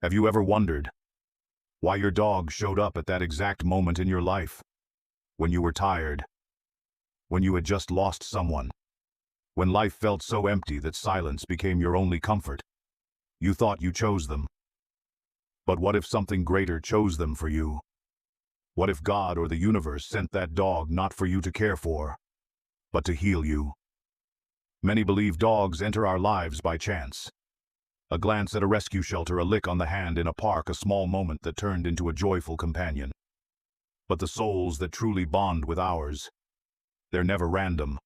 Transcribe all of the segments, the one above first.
Have you ever wondered why your dog showed up at that exact moment in your life? When you were tired, when you had just lost someone, when life felt so empty that silence became your only comfort. You thought you chose them. But what if something greater chose them for you? What if God or the universe sent that dog not for you to care for, but to heal you? Many believe dogs enter our lives by chance. A glance at a rescue shelter, a lick on the hand in a park, a small moment that turned into a joyful companion. But the souls that truly bond with ours, they're never random.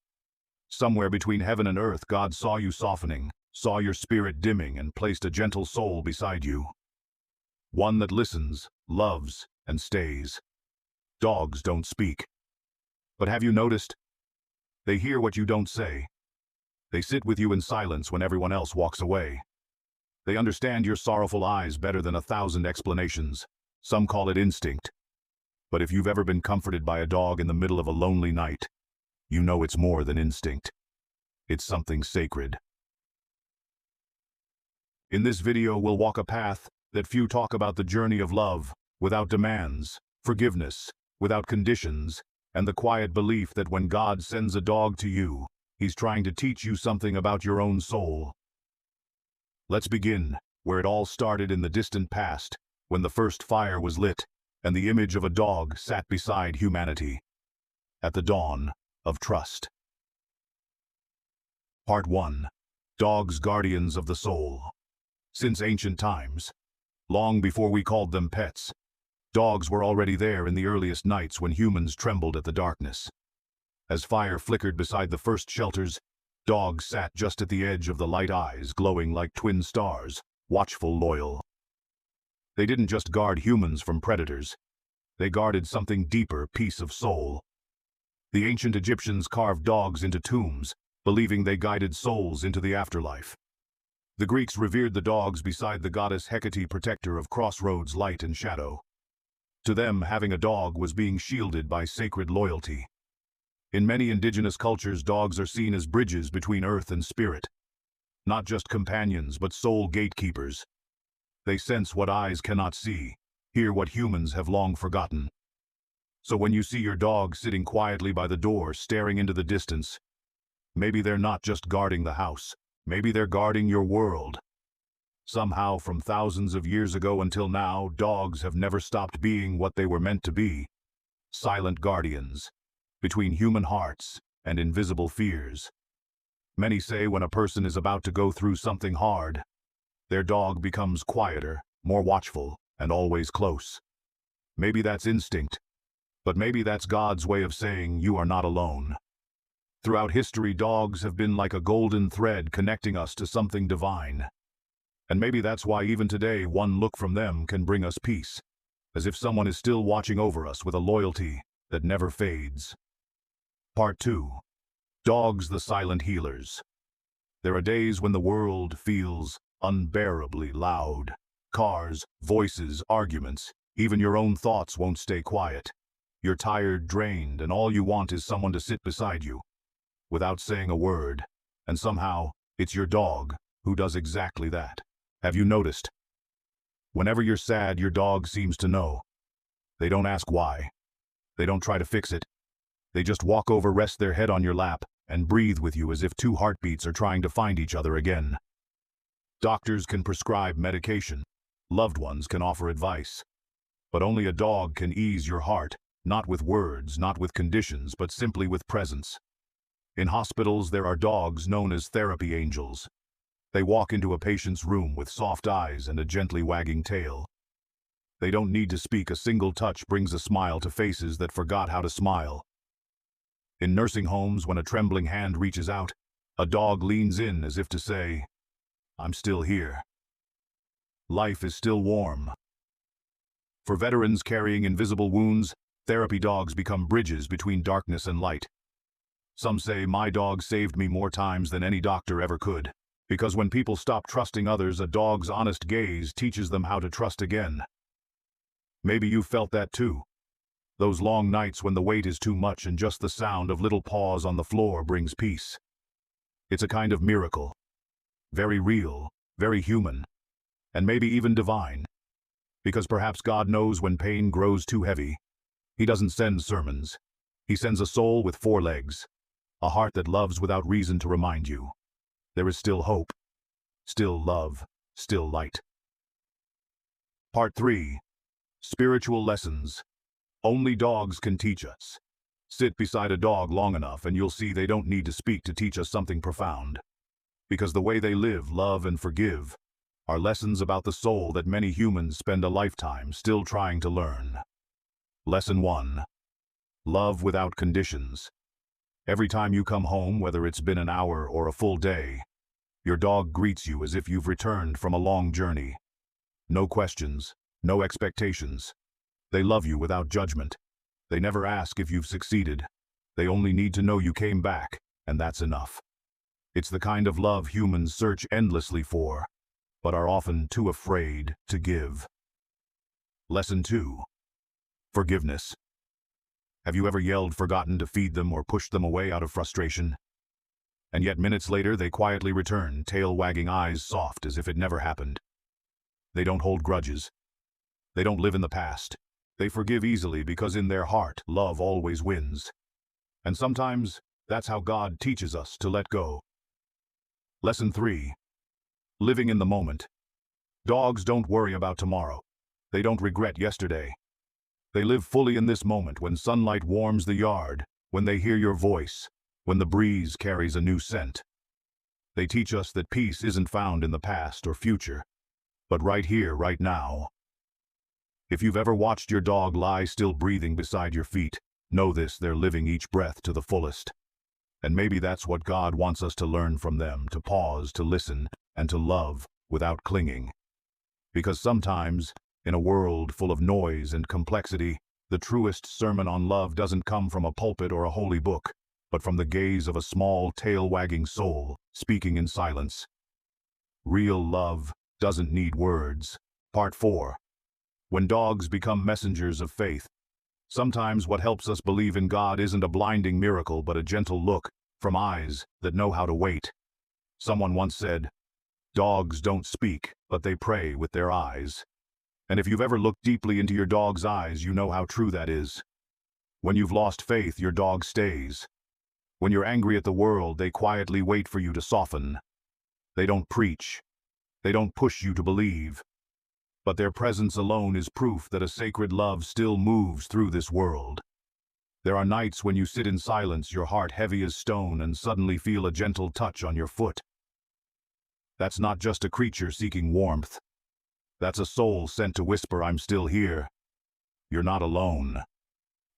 Somewhere between heaven and earth, God saw you softening, saw your spirit dimming, and placed a gentle soul beside you. One that listens, loves, and stays. Dogs don't speak. But have you noticed? They hear what you don't say. They sit with you in silence when everyone else walks away. They understand your sorrowful eyes better than 1,000 explanations. Some call it instinct. But if you've ever been comforted by a dog in the middle of a lonely night, you know it's more than instinct. It's something sacred. In this video, we'll walk a path that few talk about: the journey of love, without demands, forgiveness, without conditions, and the quiet belief that when God sends a dog to you, He's trying to teach you something about your own soul. Let's begin where it all started, in the distant past, when the first fire was lit, and the image of a dog sat beside humanity. At the dawn of trust. Part 1. Dogs, guardians of the soul. Since ancient times, long before we called them pets, dogs were already there in the earliest nights when humans trembled at the darkness. As fire flickered beside the first shelters, dogs sat just at the edge of the light, eyes glowing like twin stars, watchful, loyal. They didn't just guard humans from predators. They guarded something deeper: peace of soul. The ancient Egyptians carved dogs into tombs, believing they guided souls into the afterlife. The Greeks revered the dogs beside the goddess Hecate, protector of crossroads, light and shadow. To them, having a dog was being shielded by sacred loyalty. In many indigenous cultures, dogs are seen as bridges between earth and spirit. Not just companions, but soul gatekeepers. They sense what eyes cannot see, hear what humans have long forgotten. So when you see your dog sitting quietly by the door, staring into the distance, maybe they're not just guarding the house. Maybe they're guarding your world. Somehow, from thousands of years ago until now, dogs have never stopped being what they were meant to be: silent guardians, between human hearts and invisible fears. Many say when a person is about to go through something hard, their dog becomes quieter, more watchful, and always close. Maybe that's instinct, but maybe that's God's way of saying you are not alone. Throughout history, dogs have been like a golden thread connecting us to something divine. And maybe that's why even today, one look from them can bring us peace, as if someone is still watching over us with a loyalty that never fades. Part 2. Dogs, the silent healers. There are days when the world feels unbearably loud. Cars, voices, arguments, even your own thoughts won't stay quiet. You're tired, drained, and all you want is someone to sit beside you, without saying a word. And somehow, it's your dog who does exactly that. Have you noticed? Whenever you're sad, your dog seems to know. They don't ask why. They don't try to fix it. They just walk over, rest their head on your lap, and breathe with you as if two heartbeats are trying to find each other again. Doctors can prescribe medication. Loved ones can offer advice. But only a dog can ease your heart, not with words, not with conditions, but simply with presence. In hospitals, there are dogs known as therapy angels. They walk into a patient's room with soft eyes and a gently wagging tail. They don't need to speak. A single touch brings a smile to faces that forgot how to smile. In nursing homes, when a trembling hand reaches out, a dog leans in as if to say, "I'm still here. Life is still warm." For veterans carrying invisible wounds, therapy dogs become bridges between darkness and light. Some say, "My dog saved me more times than any doctor ever could." Because when people stop trusting others, a dog's honest gaze teaches them how to trust again. Maybe you felt that too. Those long nights when the weight is too much and just the sound of little paws on the floor brings peace. It's a kind of miracle. Very real, very human. and maybe even divine. Because perhaps God knows when pain grows too heavy. He doesn't send sermons. He sends a soul with 4 legs, a heart that loves without reason to remind you. There is still hope, still love, still light. Part 3. Spiritual Lessons. Only dogs can teach us. Sit beside a dog long enough and you'll see they don't need to speak to teach us something profound. Because the way they live, love, and forgive are lessons about the soul that many humans spend a lifetime still trying to learn. Lesson 1. Love without conditions. Every time you come home, whether it's been an hour or a full day, your dog greets you as if you've returned from a long journey. No questions, no expectations. They love you without judgment. They never ask if you've succeeded. They only need to know you came back, and that's enough. It's the kind of love humans search endlessly for, but are often too afraid to give. Lesson 2. Forgiveness. Have you ever yelled forgotten to feed them or pushed them away out of frustration? And yet minutes later they quietly return, tail wagging, eyes soft as if it never happened. They don't hold grudges. They don't live in the past. They forgive easily because in their heart, love always wins. And sometimes, that's how God teaches us to let go. Lesson 3. Living in the moment. Dogs don't worry about tomorrow. They don't regret yesterday. They live fully in this moment, when sunlight warms the yard, when they hear your voice, when the breeze carries a new scent. They teach us that peace isn't found in the past or future, but right here, right now. If you've ever watched your dog lie still breathing beside your feet, know this: they're living each breath to the fullest. And maybe that's what God wants us to learn from them, to pause, to listen, and to love without clinging. Because sometimes, in a world full of noise and complexity, the truest sermon on love doesn't come from a pulpit or a holy book, but from the gaze of a small, tail-wagging soul speaking in silence. Real love doesn't need words. Part 4. When dogs become messengers of faith. Sometimes what helps us believe in God isn't a blinding miracle, but a gentle look from eyes that know how to wait. Someone once said, "Dogs don't speak, but they pray with their eyes." And if you've ever looked deeply into your dog's eyes, you know how true that is. When you've lost faith, your dog stays. When you're angry at the world, they quietly wait for you to soften. They don't preach. They don't push you to believe. But their presence alone is proof that a sacred love still moves through this world. There are nights when you sit in silence, your heart heavy as stone, and suddenly feel a gentle touch on your foot. That's not just a creature seeking warmth. That's a soul sent to whisper, "I'm still here. You're not alone."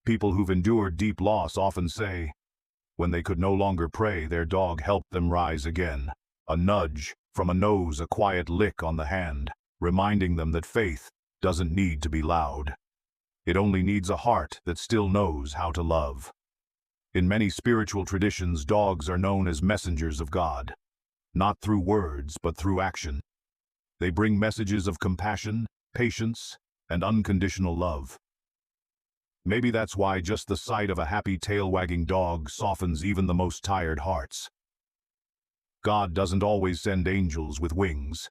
People who've endured deep loss often say, when they could no longer pray, their dog helped them rise again. A nudge from a nose, a quiet lick on the hand, reminding them that faith doesn't need to be loud. It only needs a heart that still knows how to love. In many spiritual traditions, dogs are known as messengers of God, not through words, but through action. They bring messages of compassion, patience, and unconditional love. Maybe that's why just the sight of a happy tail-wagging dog softens even the most tired hearts. God doesn't always send angels with wings.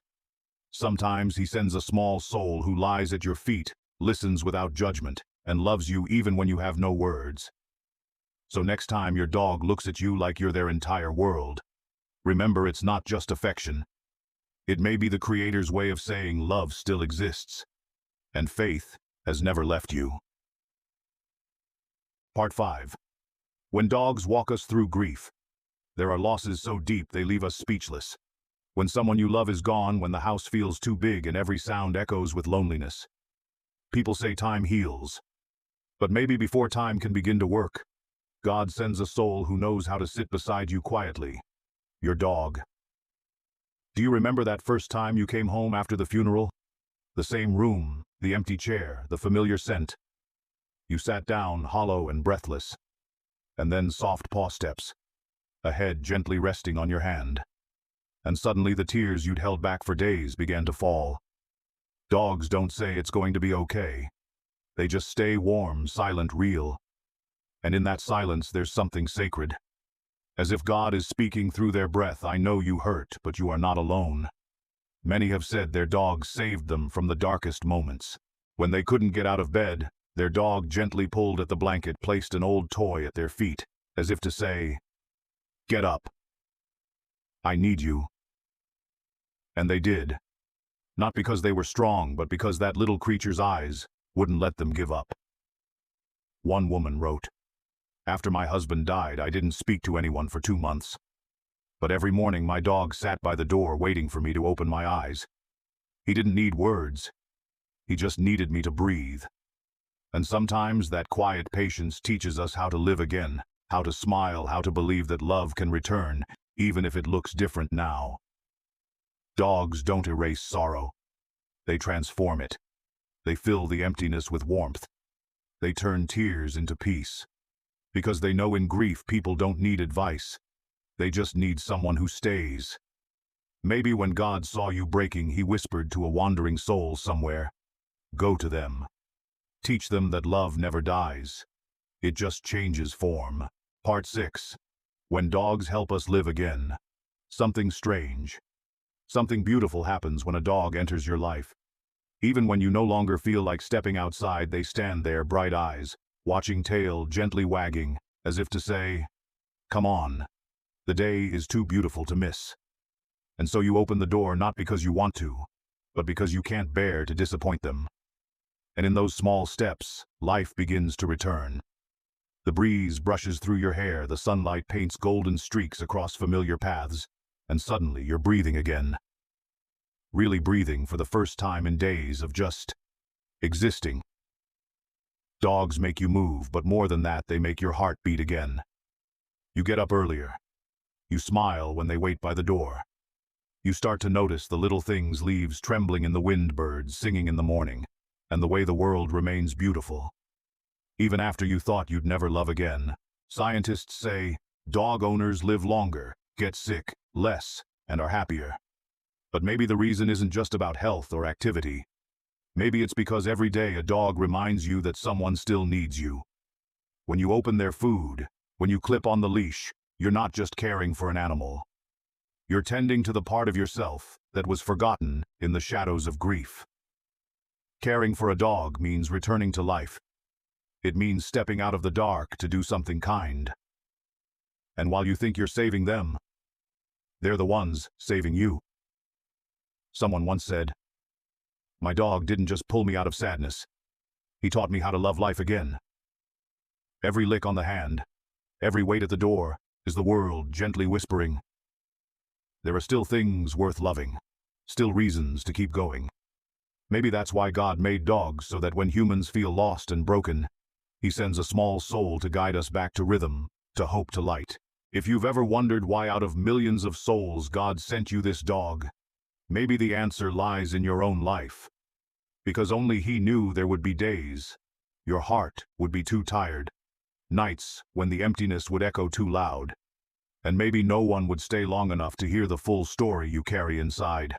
Sometimes he sends a small soul who lies at your feet, listens without judgment, and loves you even when you have no words. So next time your dog looks at you like you're their entire world, remember, it's not just affection. It may be the Creator's way of saying love still exists, and faith has never left you. Part 5. When dogs walk us through grief. There are losses so deep they leave us speechless. When someone you love is gone, when the house feels too big and every sound echoes with loneliness. People say time heals. But maybe before time can begin to work, God sends a soul who knows how to sit beside you quietly. Your dog. Do you remember that first time you came home after the funeral? The same room, the empty chair, the familiar scent. You sat down, hollow and breathless. And then soft paw steps, a head gently resting on your hand. And suddenly the tears you'd held back for days began to fall. Dogs don't say it's going to be okay. They just stay warm, silent, real. And in that silence there's something sacred. As if God is speaking through their breath, "I know you hurt, but you are not alone. Many have said their dogs saved them from the darkest moments. When they couldn't get out of bed, their dog gently pulled at the blanket, placed an old toy at their feet, as if to say, "Get up. I need you." And they did. Not because they were strong, but because that little creature's eyes wouldn't let them give up. One woman wrote, "After my husband died, I didn't speak to anyone for 2 months. But every morning my dog sat by the door waiting for me to open my eyes. He didn't need words. He just needed me to breathe." And sometimes that quiet patience teaches us how to live again, how to smile, how to believe that love can return, even if it looks different now. Dogs don't erase sorrow. They transform it. They fill the emptiness with warmth. They turn tears into peace. Because they know in grief people don't need advice. They just need someone who stays. Maybe when God saw you breaking, he whispered to a wandering soul somewhere, "Go to them. Teach them that love never dies. It just changes form." Part 6. When dogs help us live again. Something strange, something beautiful happens when a dog enters your life. Even when you no longer feel like stepping outside, they stand there, bright eyes, watching, tail gently wagging, as if to say, "Come on. The day is too beautiful to miss." And so you open the door not because you want to, but because you can't bear to disappoint them. And in those small steps, life begins to return. The breeze brushes through your hair, the sunlight paints golden streaks across familiar paths, and suddenly you're breathing again. Really breathing for the first time in days of just existing. Dogs make you move, but more than that, they make your heart beat again. You get up earlier. You smile when they wait by the door. You start to notice the little things, leaves trembling in the wind, birds singing in the morning, and the way the world remains beautiful. Even after you thought you'd never love again, scientists say dog owners live longer, get sick less, and are happier. But maybe the reason isn't just about health or activity. Maybe it's because every day a dog reminds you that someone still needs you. When you open their food, when you clip on the leash, you're not just caring for an animal. You're tending to the part of yourself that was forgotten in the shadows of grief. Caring for a dog means returning to life. It means stepping out of the dark to do something kind. And while you think you're saving them, they're the ones saving you. Someone once said, "My dog didn't just pull me out of sadness. He taught me how to love life again." Every lick on the hand, every wait at the door, is the world gently whispering, there are still things worth loving, still reasons to keep going. Maybe that's why God made dogs, so that when humans feel lost and broken, he sends a small soul to guide us back to rhythm, to hope, to light. If you've ever wondered why out of millions of souls God sent you this dog, maybe the answer lies in your own life. Because only he knew there would be days your heart would be too tired, nights when the emptiness would echo too loud, and maybe no one would stay long enough to hear the full story you carry inside.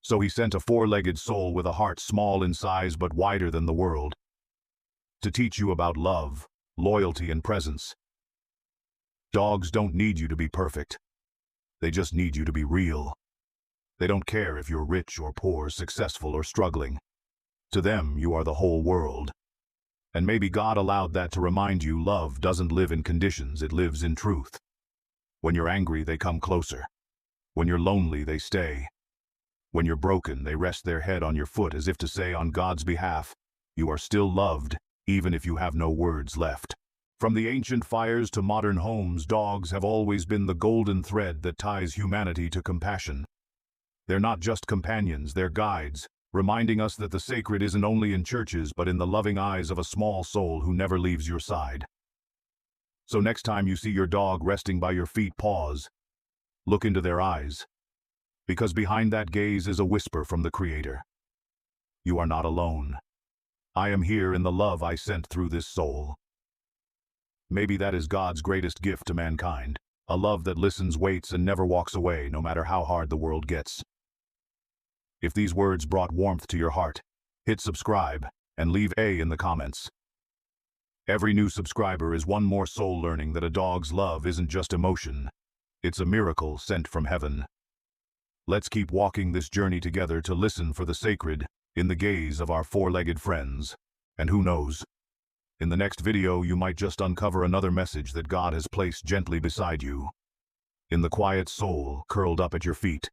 So he sent a four-legged soul with a heart small in size but wider than the world, to teach you about love, loyalty, and presence. Dogs don't need you to be perfect. They just need you to be real. They don't care if you're rich or poor, successful or struggling. To them, you are the whole world. And maybe God allowed that to remind you love doesn't live in conditions, it lives in truth. When you're angry, they come closer. When you're lonely, they stay. When you're broken, they rest their head on your foot as if to say, on God's behalf, you are still loved, even if you have no words left. From the ancient fires to modern homes, dogs have always been the golden thread that ties humanity to compassion. They're not just companions, they're guides, reminding us that the sacred isn't only in churches but in the loving eyes of a small soul who never leaves your side. So next time you see your dog resting by your feet, pause. Look into their eyes. Because behind that gaze is a whisper from the Creator. You are not alone. I am here in the love I sent through this soul. Maybe that is God's greatest gift to mankind, a love that listens, waits, and never walks away, no matter how hard the world gets. If these words brought warmth to your heart, hit subscribe and leave A in the comments. Every new subscriber is one more soul learning that a dog's love isn't just emotion, it's a miracle sent from heaven. Let's keep walking this journey together to listen for the sacred in the gaze of our four-legged friends. And who knows? In the next video, you might just uncover another message that God has placed gently beside you. In the quiet soul curled up at your feet.